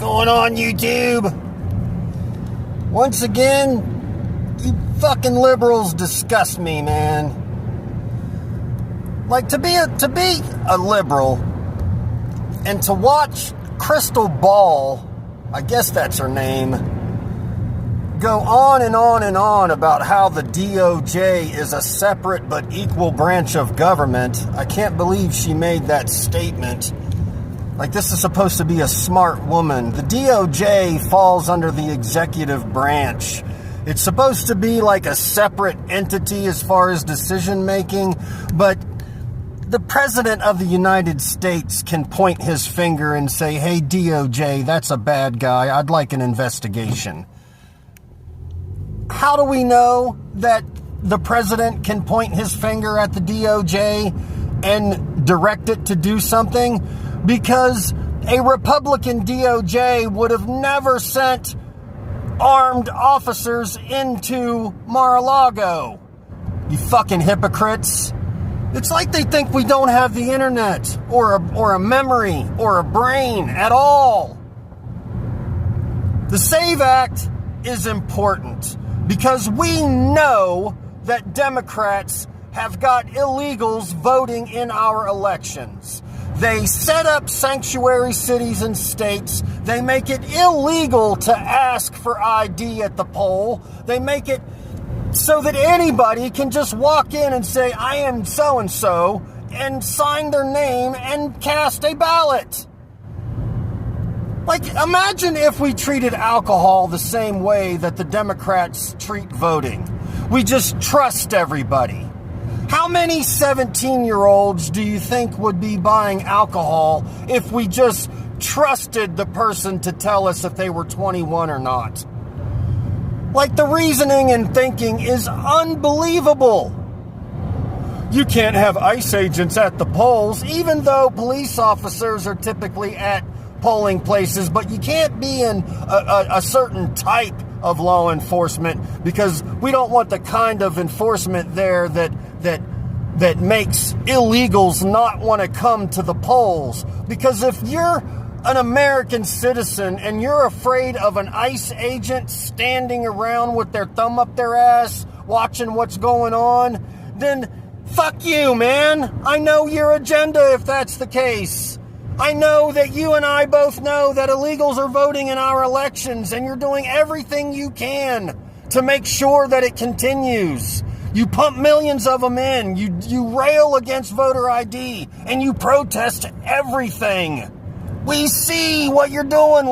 going on, YouTube? Once again, you fucking liberals disgust me, man. Like, to be a liberal and to watch Crystal Ball, I guess that's her name, go on and on and on about how the DOJ is a separate but equal branch of government. I can't believe she made that statement. Like, this is supposed to be a smart woman. The DOJ falls under the executive branch. It's supposed to be like a separate entity as far as decision making, but the President of the United States can point his finger and say, hey, DOJ, that's a bad guy. I'd like an investigation. How do we know that the President can point his finger at the DOJ and direct it to do something? Because a Republican DOJ would have never sent armed officers into Mar-a-Lago. You fucking hypocrites. It's like they think we don't have the internet or a memory or a brain at all. The SAVE Act is important because we know that Democrats have got illegals voting in our elections. They set up sanctuary cities and states. They make it illegal to ask for ID at the poll. They make it so that anybody can just walk in and say, I am so-and-so, and sign their name and cast a ballot. Like, imagine if we treated alcohol the same way that the Democrats treat voting. We just trust everybody. How many 17-year-olds do you think would be buying alcohol if we just trusted the person to tell us if they were 21 or not? Like, the reasoning and thinking is unbelievable. You can't have ICE agents at the polls, even though police officers are typically at polling places, but you can't be in a certain type of law enforcement because we don't want the kind of enforcement there that makes illegals not want to come to the polls. Because if you're an American citizen and you're afraid of an ICE agent standing around with their thumb up their ass watching what's going on, then fuck you, man. I know your agenda if that's the case. I know that you and I both know that illegals are voting in our elections, and you're doing everything you can to make sure that it continues. You pump millions of them in. You rail against voter ID, and you protest everything. We see what you're doing.